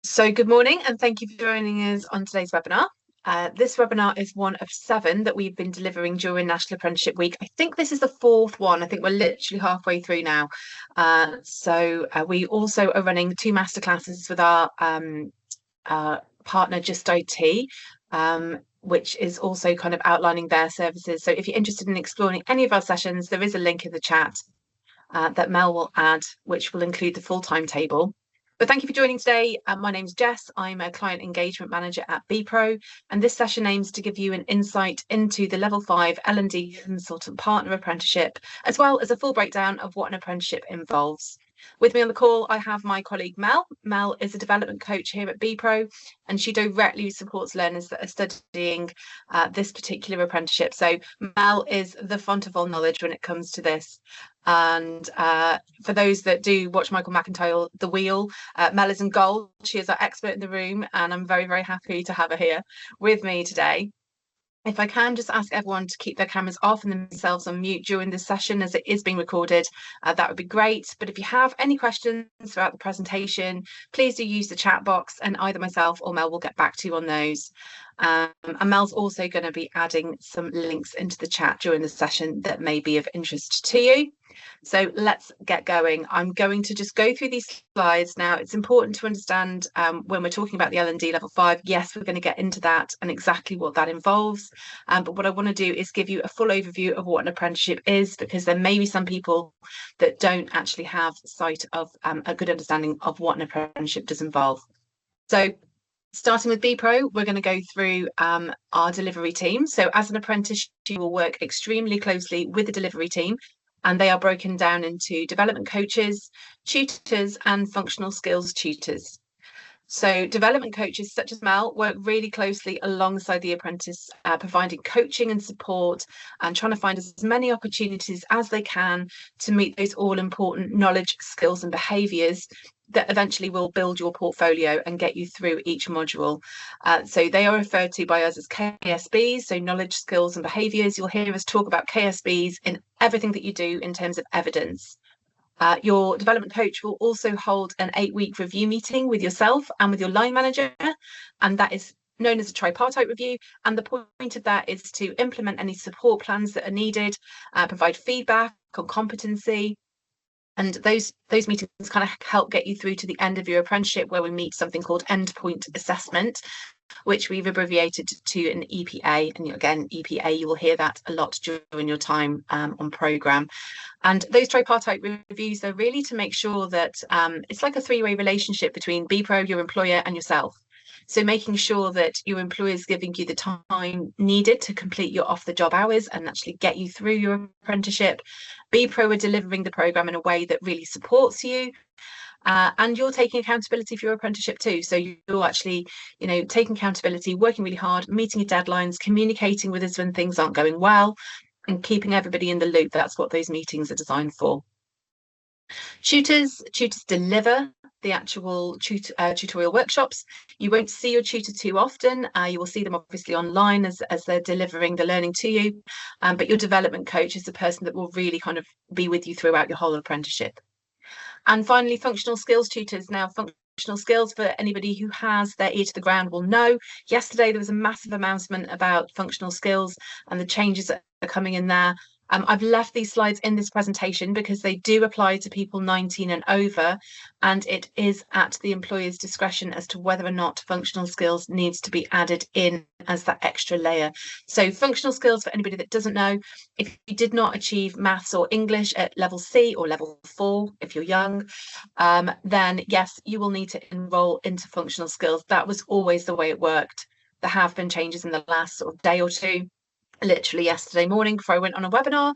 So good morning and thank you for joining us on today's webinar. This webinar is one of 7 that we've been delivering during National Apprenticeship Week. I think this is the 4th one. I think we're literally halfway through now. We also are running 2 masterclasses with our partner Just IT, which is also kind of outlining their services. So if you're interested in exploring any of our sessions, there is a link in the chat that Mel will add, which will include the full timetable. But thank you for joining today. My name's Jess. I'm a client engagement manager at BPro, and this session aims to give you an insight into the Level 5 L&D Consultant Partner Apprenticeship, as well as a full breakdown of what an apprenticeship involves. With me on the call, I have my colleague Mel. Mel is a development coach here at BPro, and she directly supports learners that are studying this particular apprenticeship. So Mel is the font of all knowledge when it comes to this. And for those that do watch Michael McIntyre, The Wheel, Mel is in gold. She is our expert in the room, and I'm very, very happy to have her here with me today. If I can just ask everyone to keep their cameras off and themselves on mute during this session as it is being recorded, that would be great. But if you have any questions throughout the presentation, please do use the chat box and either myself or Mel will get back to you on those. And Mel's also going to be adding some links into the chat during the session that may be of interest to you. So let's get going. I'm going to just go through these slides now. It's important to understand when we're talking about the L&D Level 5, yes, we're going to get into that and exactly what that involves. But what I want to do is give you a full overview of what an apprenticeship is, because there may be some people that don't actually have sight of a good understanding of what an apprenticeship does involve. So starting with BPro, we're going to go through our delivery team. So as an apprentice, you will work extremely closely with the delivery team, and they are broken down into development coaches, tutors, and functional skills tutors. So development coaches such as Mel work really closely alongside the apprentice, providing coaching and support and trying to find as many opportunities as they can to meet those all-important knowledge, skills, and behaviours that eventually will build your portfolio and get you through each module. So they are referred to by us as KSBs, so knowledge, skills, and behaviours. You'll hear us talk about KSBs in everything that you do in terms of evidence. Your development coach will also hold an 8-week review meeting with yourself and with your line manager, and that is known as a tripartite review. And the point of that is to implement any support plans that are needed, provide feedback on competency. And those meetings kind of help get you through to the end of your apprenticeship, where we meet something called endpoint assessment, which we've abbreviated to an EPA. And again, EPA, you will hear that a lot during your time on programme. And those tripartite reviews are really to make sure that it's like a 3-way relationship between BPro, your employer, and yourself. So making sure that your employer is giving you the time needed to complete your off-the-job hours and actually get you through your apprenticeship. BPro are delivering the programme in a way that really supports you. And you're taking accountability for your apprenticeship too. So you're actually, taking accountability, working really hard, meeting your deadlines, communicating with us when things aren't going well, and keeping everybody in the loop. That's what those meetings are designed for. Tutors deliver the actual tutorial workshops. You won't see your tutor too often. You will see them obviously online as they're delivering the learning to you. But your development coach is the person that will really kind of be with you throughout your whole apprenticeship. And finally, functional skills tutors. Now, functional skills, for anybody who has their ear to the ground will know, yesterday there was a massive announcement about functional skills and the changes that are coming in there. I've left these slides in this presentation because they do apply to people 19 and over, and it is at the employer's discretion as to whether or not functional skills needs to be added in as that extra layer. So functional skills, for anybody that doesn't know, if you did not achieve maths or English at level C or level 4, if you're young, then yes, you will need to enrol into functional skills. That was always the way it worked. There have been changes in the last sort of day or two. Literally yesterday morning before I went on a webinar,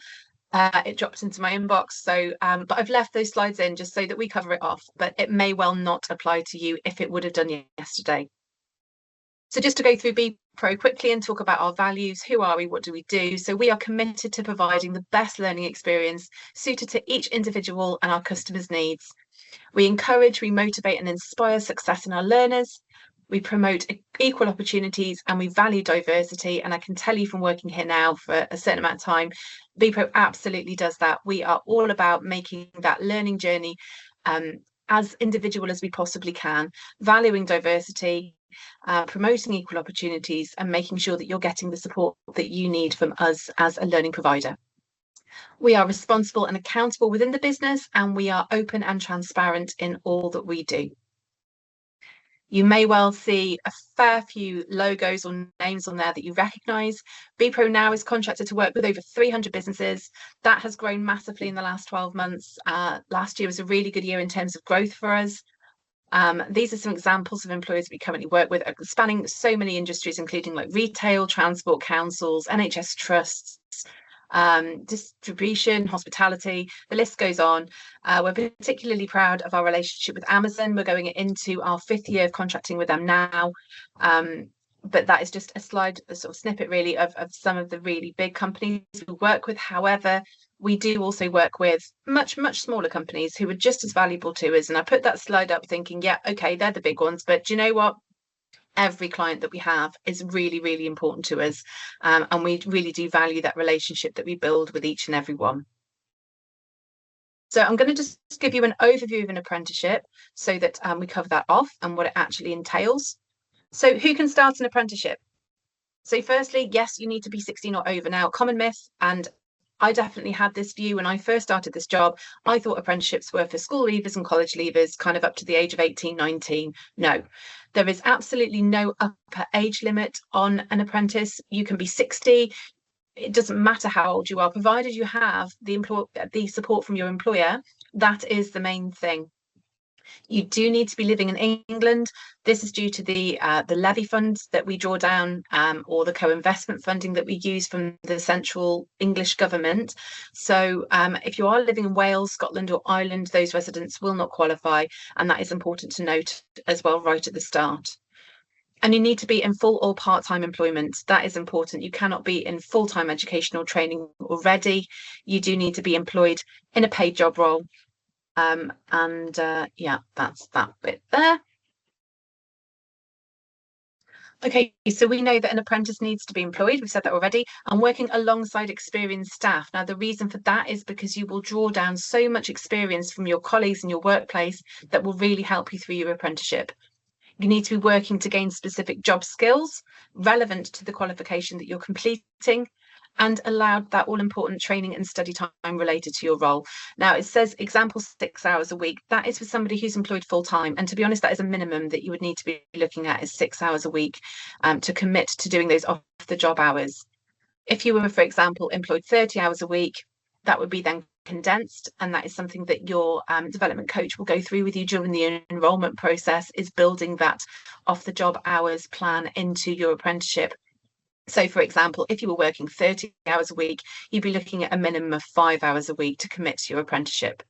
it dropped into my inbox. So, but I've left those slides in just so that we cover it off, but it may well not apply to you if it would have done yesterday. So just to go through BPro quickly and talk about our values, who are we, what do we do? So we are committed to providing the best learning experience suited to each individual and our customers' needs. We encourage, we motivate and inspire success in our learners. We promote equal opportunities and we value diversity. And I can tell you from working here now for a certain amount of time, BPro absolutely does that. We are all about making that learning journey as individual as we possibly can, valuing diversity, promoting equal opportunities, and making sure that you're getting the support that you need from us as a learning provider. We are responsible and accountable within the business, and we are open and transparent in all that we do. You may well see a fair few logos or names on there that you recognise. BPro now is contracted to work with over 300 businesses. That has grown massively in the last 12 months. Last year was a really good year in terms of growth for us. These are some examples of employers we currently work with, spanning so many industries, including like retail, transport, councils, NHS trusts, distribution, hospitality, the list goes on. We're particularly proud of our relationship with Amazon. We're going into our 5th year of contracting with them now. But that is just a slide, a sort of snippet really of some of the really big companies we work with. However, we do also work with much smaller companies who are just as valuable to us. And I put that slide up thinking, yeah, okay, they're the big ones, but do you know what? Every client that we have is really important to us, and we really do value that relationship that we build with each and every one. So I'm going to just give you an overview of an apprenticeship so that we cover that off and what it actually entails. So who can start an apprenticeship? So firstly, yes, you need to be 16 or over. Now, common myth, and I definitely had this view when I first started this job. I thought apprenticeships were for school leavers and college leavers, kind of up to the age of 18, 19. No, there is absolutely no upper age limit on an apprentice. You can be 60. It doesn't matter how old you are, provided you have the support from your employer. That is the main thing. You do need to be living in England. This is due to the levy funds that we draw down, or the co-investment funding that we use from the central English government. So if you are living in Wales, Scotland or Ireland, those residents will not qualify, and that is important to note as well right at the start. And you need to be in full or part-time employment. That is important. You cannot be in full-time educational training already. You do need to be employed in a paid job role. Yeah, that's that bit there. Okay, so we know that an apprentice needs to be employed. We've said that already, and working alongside experienced staff. Now, the reason for that is because you will draw down so much experience from your colleagues in your workplace that will really help you through your apprenticeship. You need to be working to gain specific job skills relevant to the qualification that you're completing, and allowed that all-important training and study time related to your role. Now, it says example 6 hours a week. That is for somebody who's employed full-time. And to be honest, that is a minimum that you would need to be looking at, is 6 hours a week to commit to doing those off-the-job hours. If you were, for example, employed 30 hours a week, that would be then condensed, and that is something that your development coach will go through with you during the enrolment process, is building that off-the-job hours plan into your apprenticeship. So, for example, if you were working 30 hours a week, you'd be looking at a minimum of 5 hours a week to commit to your apprenticeship.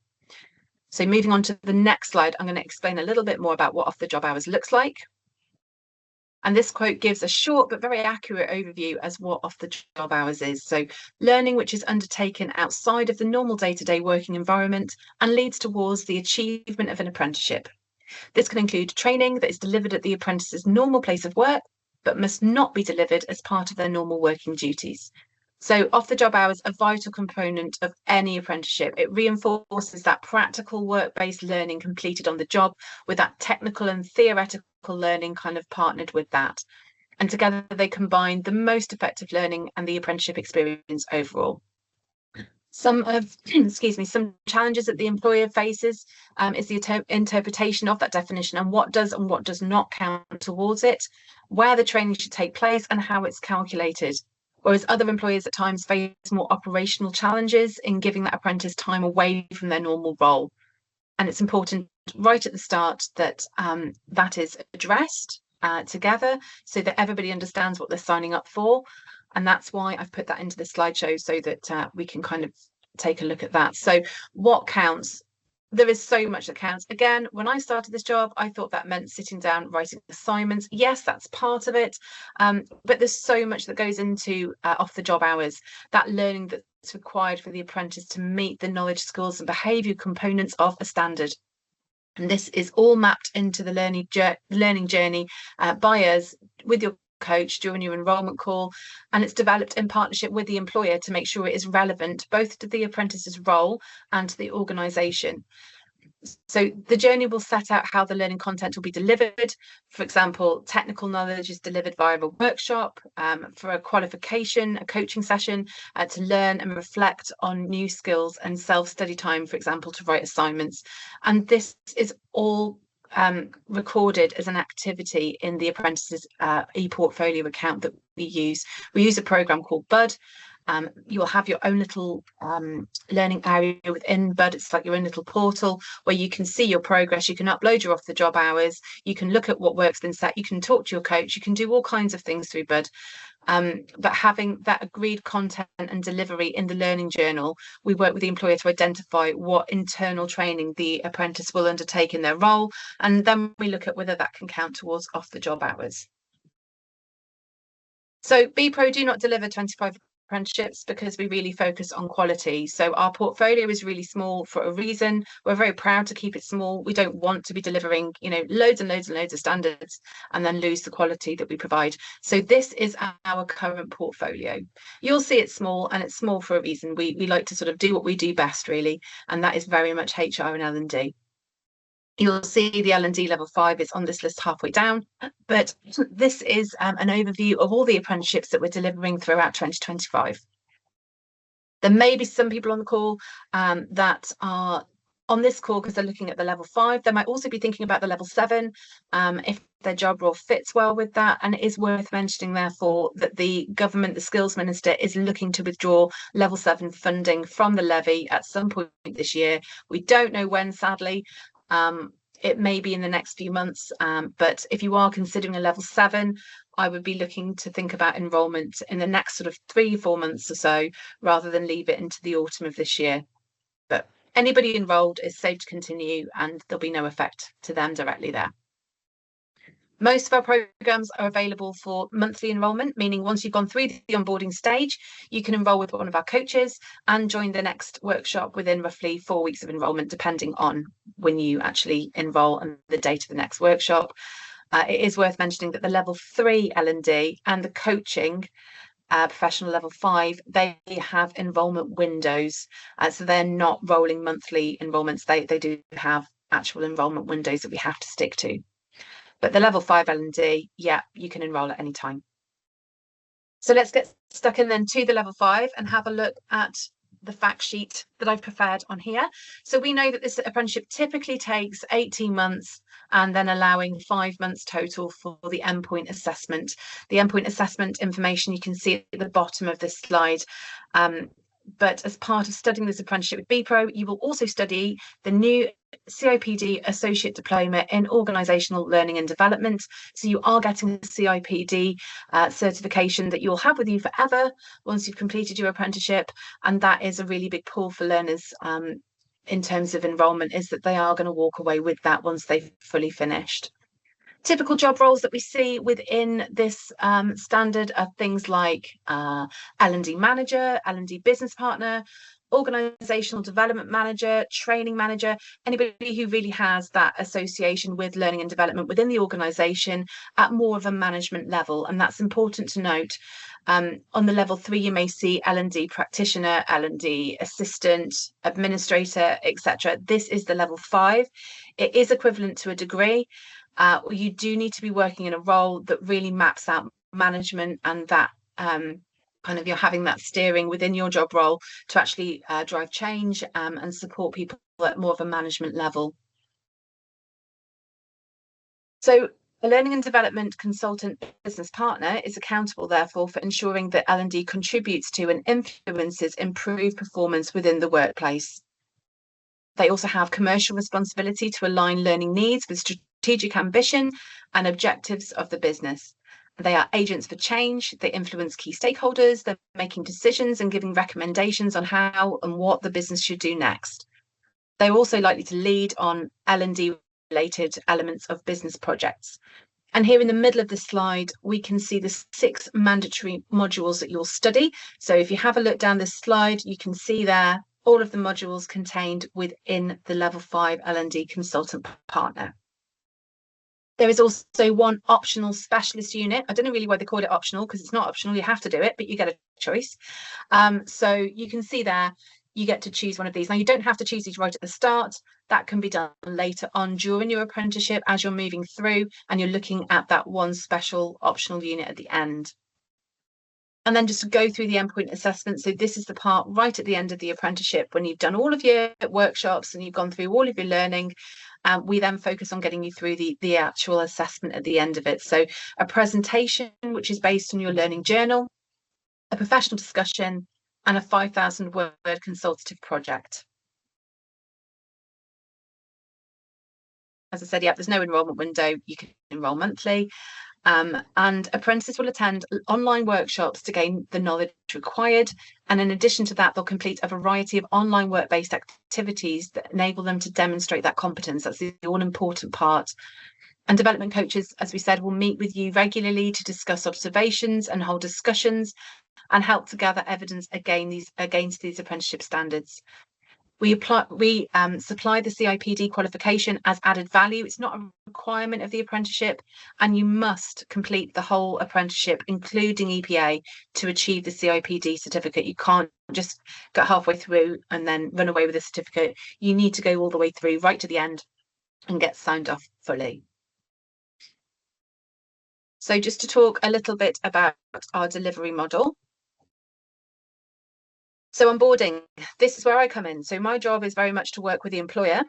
So moving on to the next slide, I'm going to explain a little bit more about what off-the-job hours looks like. And this quote gives a short but very accurate overview as what off-the-job hours is. So learning which is undertaken outside of the normal day-to-day working environment and leads towards the achievement of an apprenticeship. This can include training that is delivered at the apprentice's normal place of work, but must not be delivered as part of their normal working duties. So off-the-job hours are a vital component of any apprenticeship. It reinforces that practical work-based learning completed on the job with that technical and theoretical learning kind of partnered with that. And together they combine the most effective learning and the apprenticeship experience overall. Some of, some challenges that the employer faces is the interpretation of that definition and what does not count towards it, where the training should take place and how it's calculated. Whereas other employers at times face more operational challenges in giving that apprentice time away from their normal role. And it's important right at the start that that is addressed together so that everybody understands what they're signing up for. And that's why I've put that into the slideshow so that we can kind of take a look at that. So what counts? There is so much that counts. Again, when I started this job, I thought that meant sitting down, writing assignments. Yes, that's part of it. But there's so much that goes into off-the-job hours, that learning that's required for the apprentice to meet the knowledge, skills and behaviour components of a standard. And this is all mapped into the learning journey by us with your coach during your enrolment call, and it's developed in partnership with the employer to make sure it is relevant both to the apprentice's role and to the organisation. So the journey will set out how the learning content will be delivered. For example, technical knowledge is delivered via a workshop, for a qualification, a coaching session, to learn and reflect on new skills, and self-study time, for example, to write assignments. And this is all recorded as an activity in the apprentices e-portfolio account that we use. We use a program called Bud. You'll have your own little learning area within Bud. It's like your own little portal where you can see your progress. You can upload your off-the-job hours. You can look at what work's been set. You can talk to your coach. You can do all kinds of things through Bud. But having that agreed content and delivery in the learning journal, we work with the employer to identify what internal training the apprentice will undertake in their role. And then we look at whether that can count towards off-the-job hours. So BPro do not deliver 25 apprenticeships because we really focus on quality. So our portfolio is really small for a reason. We're very proud to keep it small. We don't want to be delivering, loads and loads and loads of standards and then lose the quality that we provide. So this is our current portfolio. You'll see it's small, and it's small for a reason. We like to sort of do what we do best, really, and that is very much HR and L&D. You'll see the L&D level 5 is on this list halfway down, but this is an overview of all the apprenticeships that we're delivering throughout 2025. There may be some people on the call that are on this call because they're looking at the level 5. They might also be thinking about the level 7 if their job role fits well with that. And it is worth mentioning, therefore, that the government, the skills minister, is looking to withdraw level 7 funding from the levy at some point this year. We don't know when, sadly. It may be in the next few months, but if you are considering a level 7, I would be looking to think about enrolment in the next sort of 3-4 months or so, rather than leave it into the autumn of this year. But anybody enrolled is safe to continue, and there'll be no effect to them directly there. Most of our programs are available for monthly enrolment, meaning once you've gone through the onboarding stage, you can enroll with one of our coaches and join the next workshop within roughly 4 weeks of enrolment, depending on when you actually enroll and the date of the next workshop. It is worth mentioning that the level 3 L&D and the coaching professional level 5, they have enrolment windows. So they're not rolling monthly enrolments. They do have actual enrolment windows that we have to stick to. But the level 5 L&D, yeah, you can enroll at any time. So let's get stuck in then to the level 5 and have a look at the fact sheet that I've prepared on here. So we know that this apprenticeship typically takes 18 months, and then allowing 5 months total for the endpoint assessment. The endpoint assessment information you can see at the bottom of this slide. But as part of studying this apprenticeship with BPro, you will also study the new CIPD Associate Diploma in Organisational Learning and Development. So you are getting a CIPD certification that you'll have with you forever once you've completed your apprenticeship. And that is a really big pull for learners in terms of enrolment, is that they are going to walk away with that once they've fully finished. Typical job roles that we see within this standard are things like L&D manager, L&D business partner, organizational development manager, training manager, anybody who really has that association with learning and development within the organization at more of a management level. And that's important to note. On the level 3, you may see L&D practitioner, L&D assistant, administrator, etc. This is the level 5. It is equivalent to a degree. You do need to be working in a role that really maps out management, and that kind of you're having that steering within your job role to actually drive change and support people at more of a management level. So a learning and development consultant business partner is accountable, therefore, for ensuring that L&D contributes to and influences improved performance within the workplace. They also have commercial responsibility to align learning needs with strategic ambition and objectives of the business. They are agents for change. They influence key stakeholders. They're making decisions and giving recommendations on how and what the business should do next. They're also likely to lead on L&D related elements of business projects. And here in the middle of the slide, we can see the 6 mandatory modules that you'll study. So if you have a look down this slide, you can see there all of the modules contained within the level 5 L&D Consultant Partner. There is also one optional specialist unit. I don't know really why they call it optional, because it's not optional. You have to do it, but you get a choice. So you can see there, you get to choose one of these. Now, you don't have to choose these right at the start. That can be done later on during your apprenticeship as you're moving through and you're looking at that one special optional unit at the end. And then just to go through the endpoint assessment. So this is the part right at the end of the apprenticeship when you've done all of your workshops and you've gone through all of your learning. We then focus on getting you through the actual assessment at the end of it. So a presentation, which is based on your learning journal, a professional discussion, and a 5,000 word consultative project. As I said, yeah, there's no enrolment window. You can enroll monthly. And apprentices will attend online workshops to gain the knowledge required. And in addition to that, they'll complete a variety of online work-based activities that enable them to demonstrate that competence. That's the all-important part. And development coaches, as we said, will meet with you regularly to discuss observations and hold discussions and help to gather evidence against these apprenticeship standards. We supply the CIPD qualification as added value. It's not a requirement of the apprenticeship, and you must complete the whole apprenticeship, including EPA, to achieve the CIPD certificate. You can't just get halfway through and then run away with a certificate. You need to go all the way through, right to the end, and get signed off fully. So just to talk a little bit about our delivery model. So onboarding, this is where I come in. So my job is very much to work with the employer.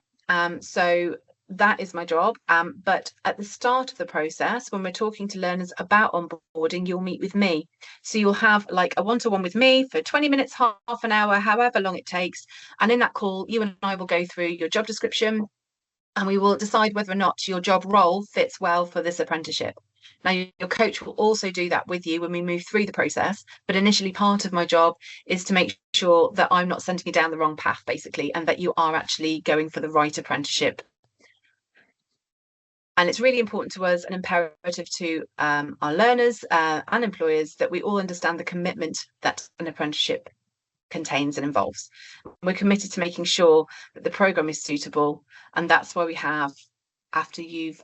So that is my job. But at the start of the process, when we're talking to learners about onboarding, you'll meet with me. So you'll have like a one-to-one with me for 20 minutes, half an hour, however long it takes. And in that call, you and I will go through your job description and we will decide whether or not your job role fits well for this apprenticeship. Now, your coach will also do that with you when we move through the process. But initially, part of my job is to make sure that I'm not sending you down the wrong path, basically, and that you are actually going for the right apprenticeship. And it's really important to us and imperative to our learners and employers that we all understand the commitment that an apprenticeship contains and involves. We're committed to making sure that the programme is suitable, and that's why we have, after you've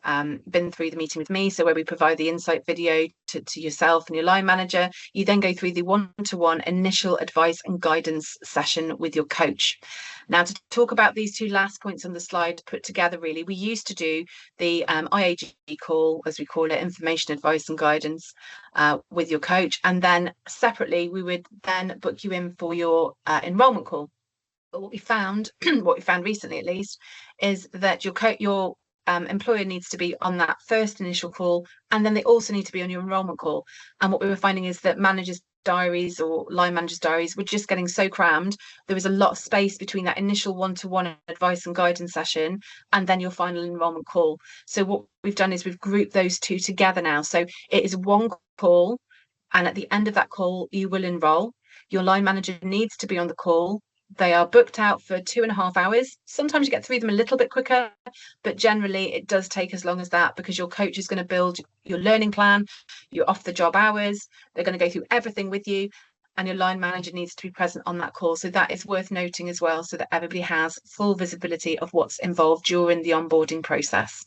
been through the meeting with me, so where we provide the insight video to yourself and your line manager, you then go through the one-to-one initial advice and guidance session with your coach. Now, to talk about these two last points on the slide put together, really, we used to do the IAG call, as we call it, information, advice and guidance with your coach. And then separately, we would then book you in for your enrolment call. But what we found, recently at least, is that your employer needs to be on that first initial call, and then they also need to be on your enrolment call. And what we were finding is that managers' diaries or line managers' diaries were just getting so crammed. There was a lot of space between that initial one-to-one advice and guidance session and then your final enrolment call. So what we've done is we've grouped those two together now. So it is one call, and at the end of that call, you will enroll. Your line manager needs to be on the call. They are booked out for 2.5 hours. Sometimes you get through them a little bit quicker, but generally it does take as long as that, because your coach is going to build your learning plan, your off-the-job hours. They're going to go through everything with you, and your line manager needs to be present on that call. So that is worth noting as well, so that everybody has full visibility of what's involved during the onboarding process.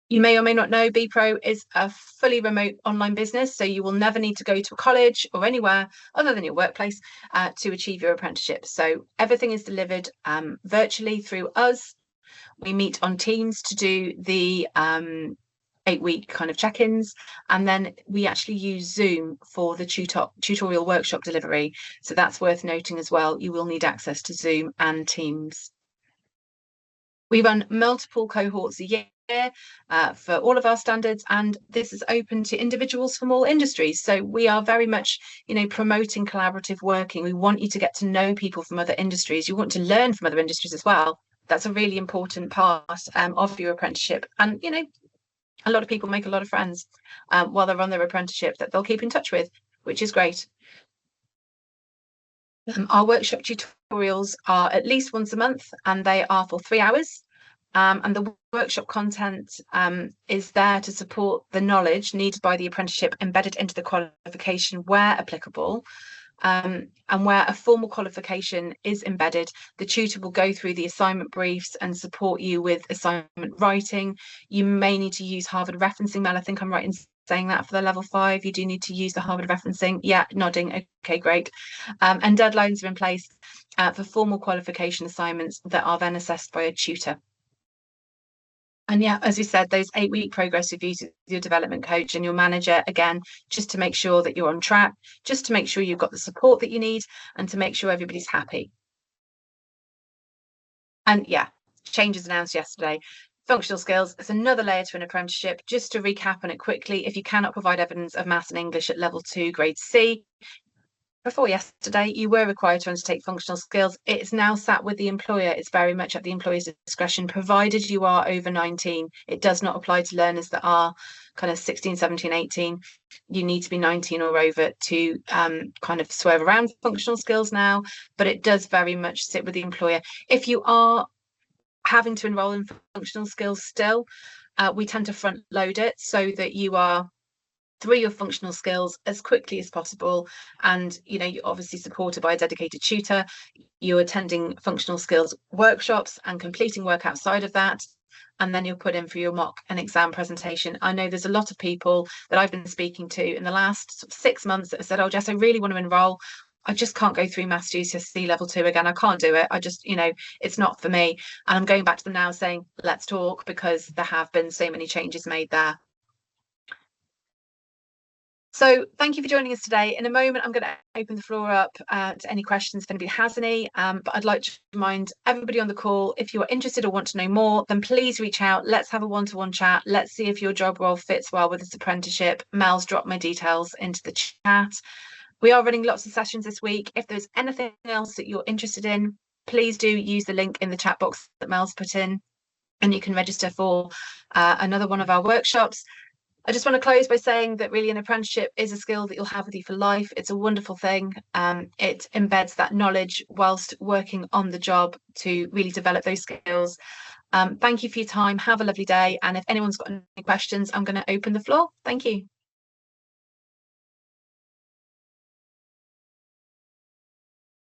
You may or may not know BPro is a fully remote online business, so you will never need to go to a college or anywhere other than your workplace to achieve your apprenticeship. So everything is delivered virtually through us. We meet on Teams to do the 8-week kind of check-ins, and then we actually use Zoom for the tutorial workshop delivery. So that's worth noting as well. You will need access to Zoom and Teams. We run multiple cohorts a year for all of our standards, and this is open to individuals from all industries. So we are very much, promoting collaborative working. We want you to get to know people from other industries. You want to learn from other industries as well. That's a really important part of your apprenticeship. And, a lot of people make a lot of friends while they're on their apprenticeship that they'll keep in touch with, which is great. Our workshop tutorials are at least once a month, and they are for 3 hours. And the workshop content is there to support the knowledge needed by the apprenticeship embedded into the qualification where applicable. And where a formal qualification is embedded, the tutor will go through the assignment briefs and support you with assignment writing. You may need to use Harvard referencing, Mel. I think I'm right in saying that for the level 5, you do need to use the Harvard referencing. Yeah, nodding. Okay, great. And deadlines are in place for formal qualification assignments that are then assessed by a tutor. And yeah, as we said, those 8-week progress reviews with your development coach and your manager, again, just to make sure that you're on track, just to make sure you've got the support that you need, and to make sure everybody's happy. And yeah, changes announced yesterday. Functional skills, it's another layer to an apprenticeship. Just to recap on it quickly, if you cannot provide evidence of maths and English at level 2, grade C, before yesterday, you were required to undertake functional skills. It's now sat with the employer. It's very much at the employer's discretion, provided you are over 19. It does not apply to learners that are kind of 16, 17, 18. You need to be 19 or over to kind of swerve around functional skills now, but it does very much sit with the employer. If you are having to enroll in functional skills still, we tend to front load it so that you are through your functional skills as quickly as possible, and you're obviously supported by a dedicated tutor. You're attending functional skills workshops and completing work outside of that, and then you're put in for your mock and exam presentation. I know there's a lot of people that I've been speaking to in the last 6 months that have said, oh Jess, I really want to enroll, I just can't go through maths GCSE level 2 again. I can't do it. I just, it's not for me. And I'm going back to them now saying, let's talk, because there have been so many changes made there. So thank you for joining us today. In a moment, I'm going to open the floor up to any questions if anybody has any. But I'd like to remind everybody on the call, if you are interested or want to know more, then please reach out. Let's have a one-to-one chat. Let's see if your job role fits well with this apprenticeship. Mel's dropped my details into the chat. We are running lots of sessions this week. If there's anything else that you're interested in, please do use the link in the chat box that Mel's put in, and you can register for another one of our workshops. I just want to close by saying that really an apprenticeship is a skill that you'll have with you for life. It's a wonderful thing. It embeds that knowledge whilst working on the job to really develop those skills. Thank you for your time. Have a lovely day. And if anyone's got any questions, I'm going to open the floor. Thank you.